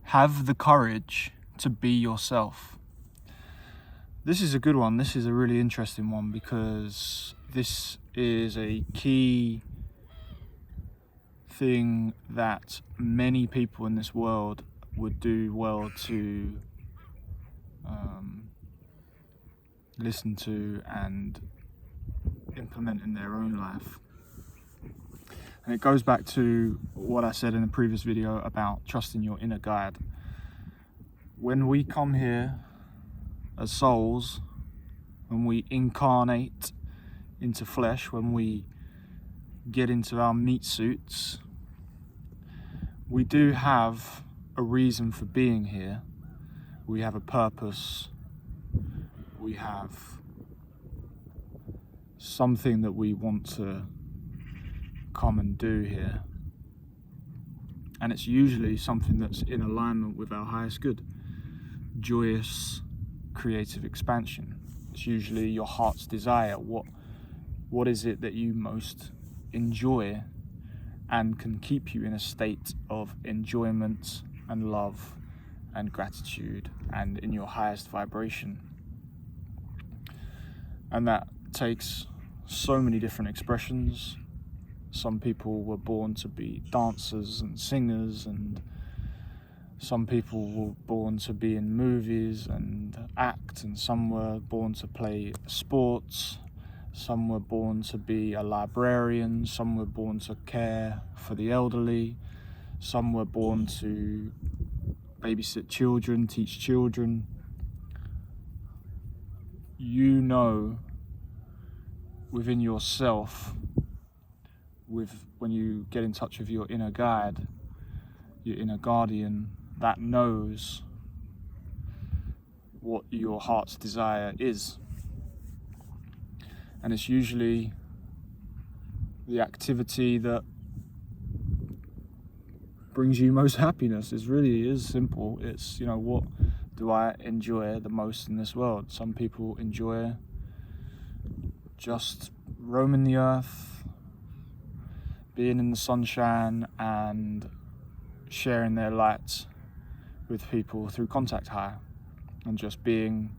Have the courage to be yourself. This is a good one. This is a really interesting one because this is a key thing that many people in this world would do well to listen to and implement in their own life. And it goes back to what I said in a previous video about trusting your inner guide. When we come here as souls, when we incarnate into flesh, when we get into our meat suits, we do have a reason for being here. We have a purpose. We have something that we want to come and do here. And it's usually something that's in alignment with our highest good. Joyous, creative expansion. It's usually your heart's desire. What is it that you most enjoy and can keep you in a state of enjoyment and love and gratitude and in your highest vibration? And that takes so many different expressions. Some people were born to be dancers and singers, and some people were born to be in movies and act, and some were born to play sports, some were born to be a librarian, some were born to care for the elderly, some were born to babysit children, teach children. You know within yourself, when you get in touch with your inner guide, your inner guardian, that knows what your heart's desire is. And it's usually the activity that brings you most happiness. It really is simple. It's, what do I enjoy the most in this world? Some people enjoy just roaming the earth, being in the sunshine and sharing their light with people through contact high, and just being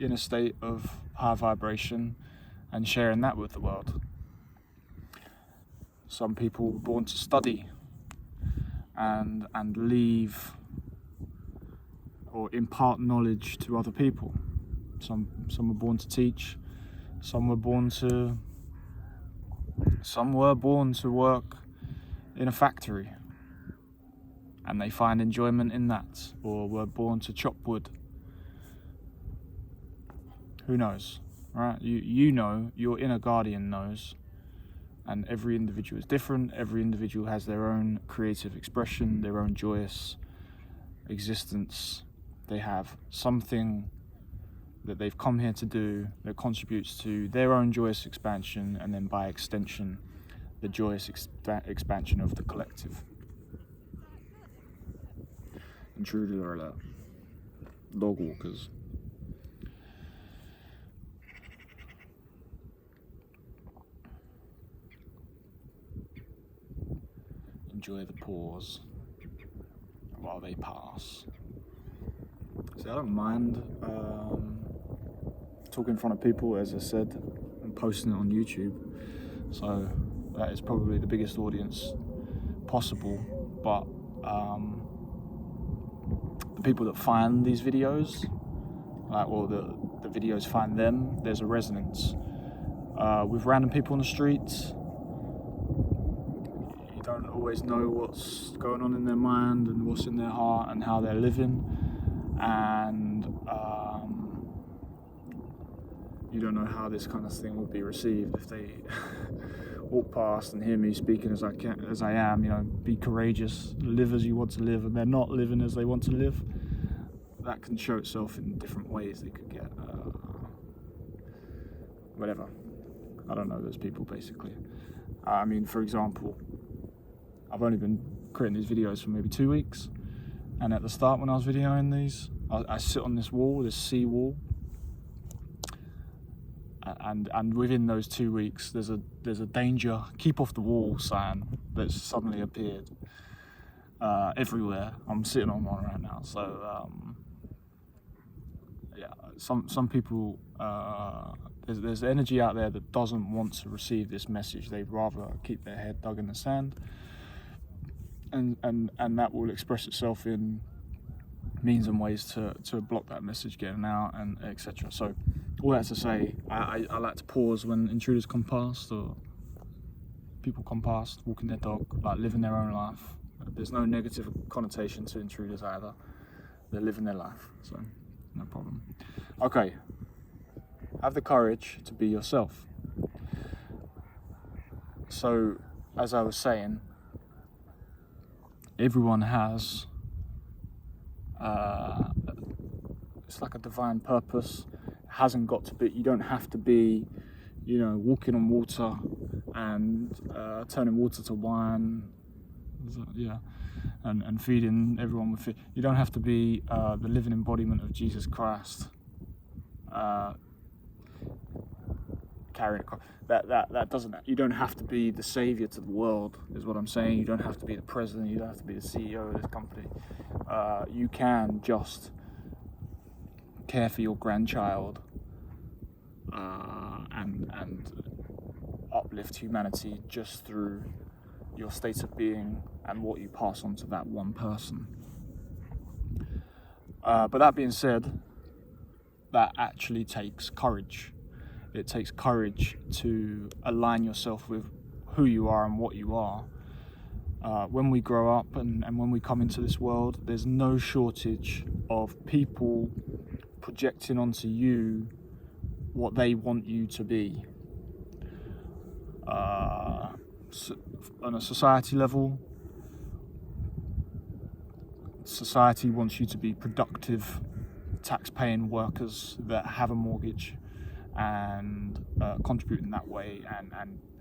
in a state of high vibration and sharing that with the world. Some people were born to study and leave or impart knowledge to other people. Some were born to teach. Some were born to work in a factory, and they find enjoyment in that, or were born to chop wood. Who knows, right? You know, your inner guardian knows, and every individual is different. Every individual has their own creative expression, their own joyous existence. They have something that they've come here to do that contributes to their own joyous expansion, and then by extension, the joyous expansion of the collective. Intruder alert. Dog walkers. Enjoy the pause while they pass. See, I don't mind talking in front of people, as I said, and posting it on YouTube. So that is probably the biggest audience possible. But the people that find these videos, the videos find them, there's a resonance. With random people on the streets, you don't always know what's going on in their mind and what's in their heart and how they're living. And you don't know how this kind of thing would be received if they walk past and hear me speaking as I am. Be courageous, live as you want to live, and they're not living as they want to live. That can show itself in different ways. They could get whatever. I don't know those people, basically. For example, I've only been creating these videos for maybe 2 weeks, and at the start when I was videoing these, I sit on this wall, this sea wall, and within those 2 weeks there's a danger, keep off the wall sign that's suddenly appeared. everywhere. I'm sitting on one right now. So yeah, some people, there's energy out there that doesn't want to receive this message. They'd rather keep their head dug in the sand, and that will express itself in means and ways to block that message getting out, and etc. So all that to say, I like to pause when intruders come past, or people come past walking their dog, like living their own life. There's no negative connotation to intruders either. They're living their life, so no problem. Okay, have the courage to be yourself. So, as I was saying, everyone has it's like a divine purpose. It hasn't got to be, you don't have to be, walking on water and turning water to wine, and feeding everyone with food. You don't have to be the living embodiment of Jesus Christ, carrying a cross. That doesn't. You don't have to be the savior to the world, is what I'm saying. You don't have to be the president. You don't have to be the CEO of this company. You can just care for your grandchild and uplift humanity just through your state of being and what you pass on to that one person. But that being said, that actually takes courage. It takes courage to align yourself with who you are and what you are. When we grow up and when we come into this world, there's no shortage of people projecting onto you what they want you to be. On a society level, society wants you to be productive, tax-paying workers that have a mortgage and contribute in that way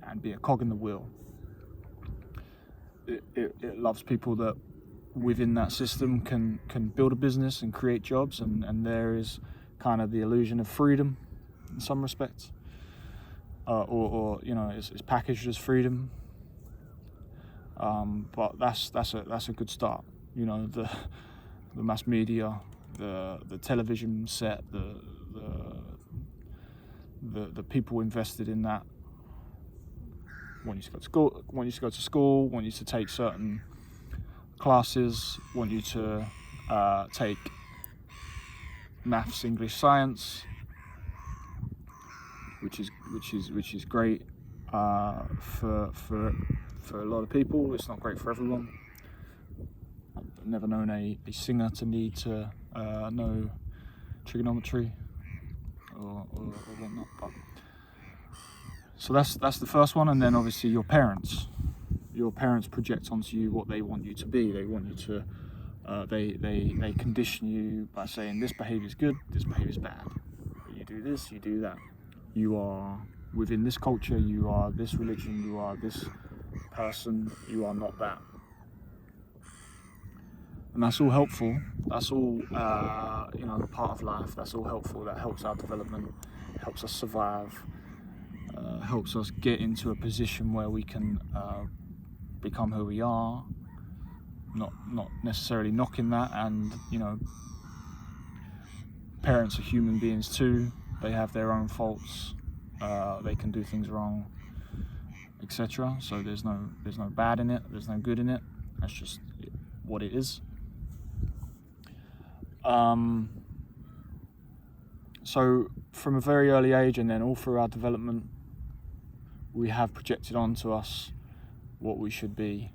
and be a cog in the wheel. It loves people that within that system can build a business and create jobs, and there is kind of the illusion of freedom in some respects, or it's packaged as freedom, but that's a good start. The mass media, the television set, the people invested in that want you to go to school, want you to take certain classes, want you to take maths, English, science, which is great for a lot of people. It's not great for everyone. I've never known a singer to need to know trigonometry or whatnot. But so that's the first one, and then obviously your parents project onto you what they want you to be. They want you to they condition you by saying this behavior is good, this behavior is bad. You do this, you do that. You are within this culture, you are this religion, you are this person, you are not that. And that's all helpful. That's all part of life. That's all helpful. That helps our development, helps us survive, helps us get into a position where we can become who we are. Not necessarily knocking that, and parents are human beings too. They have their own faults. They can do things wrong, etc. So there's no bad in it. There's no good in it. That's just what it is. So from a very early age, and then all through our development, we have projected onto us what we should be.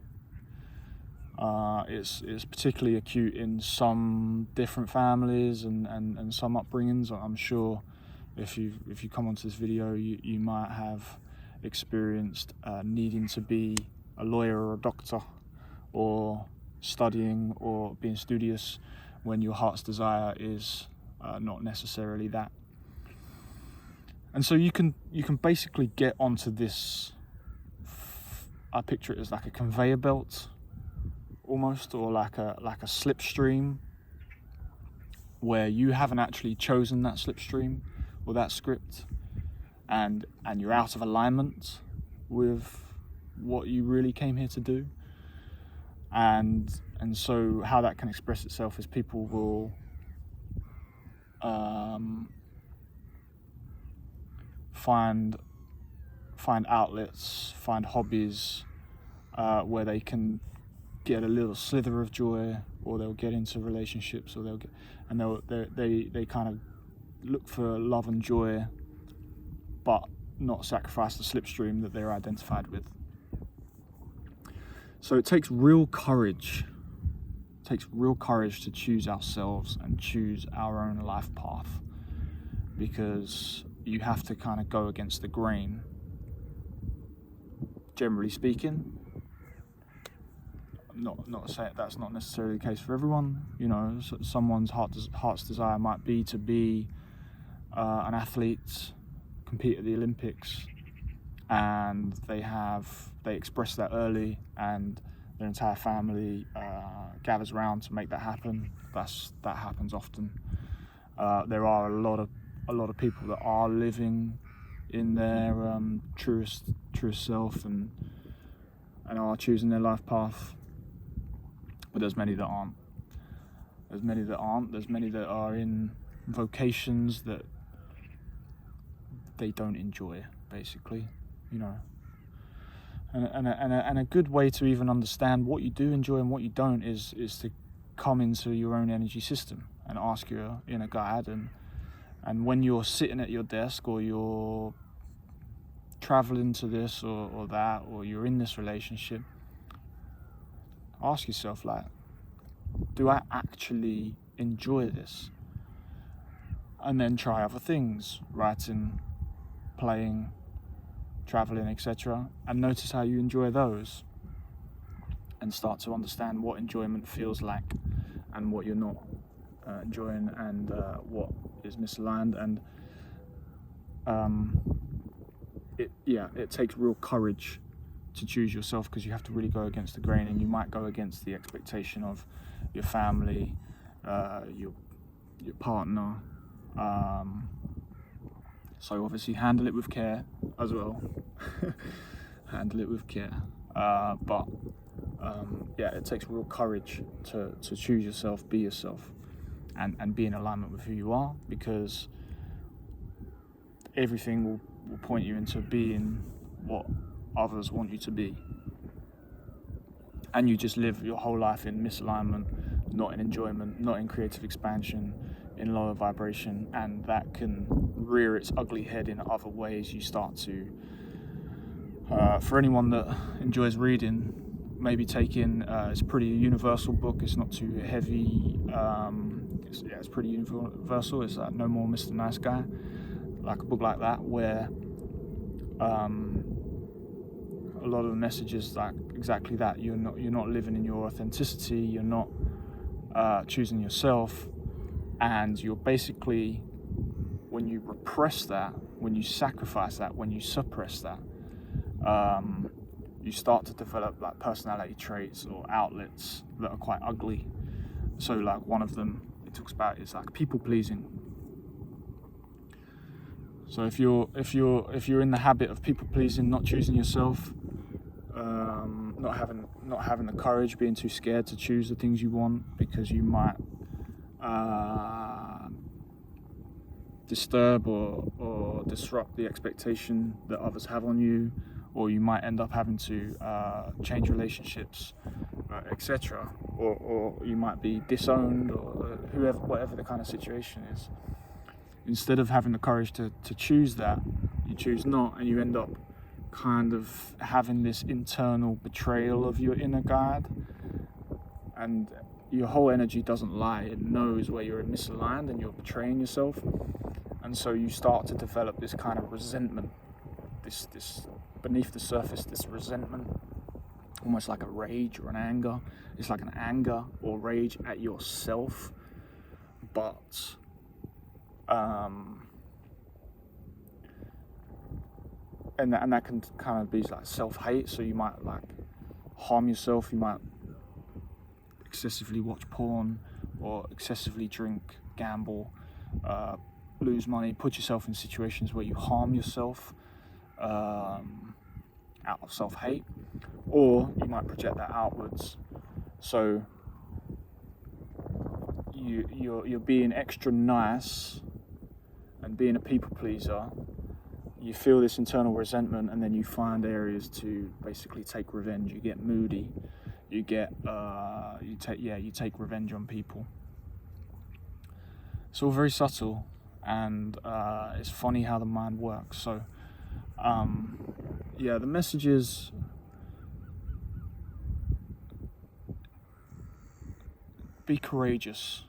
It's particularly acute in some different families and some upbringings. I'm sure if you come onto this video, you might have experienced needing to be a lawyer or a doctor, or studying or being studious when your heart's desire is not necessarily that. And so you can basically get onto this, I picture it as like a conveyor belt almost, or like a slipstream, where you haven't actually chosen that slipstream or that script, and you're out of alignment with what you really came here to do, and so how that can express itself is people will find outlets, find hobbies where they can get a little slither of joy, or they'll get into relationships, or they kind of look for love and joy, but not sacrifice the slipstream that they're identified with. So it takes real courage. It takes real courage to choose ourselves and choose our own life path, because you have to kind of go against the grain. Generally speaking, not saying that's not necessarily the case for everyone. You know, someone's heart's desire might be to be an athlete, compete at the Olympics, and they express that early, and their entire family gathers around to make that happen. That happens often. There are a lot of people that are living in their truest self and are choosing their life path, but there's many that aren't. There's many that are in vocations that they don't enjoy, basically, you know. And a good way to even understand what you do enjoy and what you don't is to come into your own energy system and ask your inner guide, and when you're sitting at your desk, or you're traveling to this or that, or you're in this relationship, ask yourself, like, do I actually enjoy this? And then try other things, writing, playing, traveling, etc., and notice how you enjoy those, and start to understand what enjoyment feels like and what you're not enjoying, and what is misaligned. And it takes real courage to choose yourself, because you have to really go against the grain, and you might go against the expectation of your family, your partner. So obviously handle it with care as well. Handle it with care. But it takes real courage to choose yourself, be yourself, and be in alignment with who you are, because everything will point you into being what others want you to be. And you just live your whole life in misalignment, not in enjoyment, not in creative expansion, in lower vibration, and that can rear its ugly head in other ways. You start to, for anyone that enjoys reading, maybe take in, it's a pretty universal book, it's not too heavy, it's pretty universal, it's like No More Mr. Nice Guy, like a book like that, where a lot of the message is like exactly that. You're not living in your authenticity, you're not choosing yourself, and you're basically, when you repress that, when you sacrifice that, when you suppress that, you start to develop like personality traits or outlets that are quite ugly. So like one of them it talks about is like people pleasing. So if you're in the habit of people pleasing, not choosing yourself, not having the courage, being too scared to choose the things you want because you might disturb or disrupt the expectation that others have on you, or you might end up having to change relationships, etc., or you might be disowned, or whatever the kind of situation is. Instead of having the courage to choose that, you choose not, and you end up kind of having this internal betrayal of your inner guide, and your whole energy doesn't lie. It knows where you're misaligned and you're betraying yourself, and so you start to develop this kind of resentment, this beneath the surface, this resentment, almost like a rage or an anger. It's like an anger or rage at yourself, but and that can kind of be like self-hate. So you might like harm yourself, you might excessively watch porn, or excessively drink, gamble, lose money, put yourself in situations where you harm yourself out of self-hate, or you might project that outwards So you're being extra nice and being a people pleaser. You feel this internal resentment, and then you find areas to basically take revenge. You get moody. You take revenge on people. It's all very subtle, and it's funny how the mind works. So, the message is, be courageous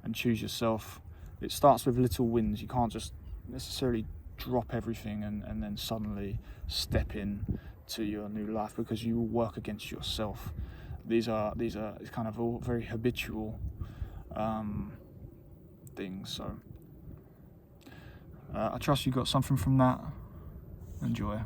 and choose yourself. It starts with little wins. You can't just necessarily drop everything and then suddenly step in to your new life, because you will work against yourself. These are kind of all very habitual things. So I trust you got something from that. Enjoy.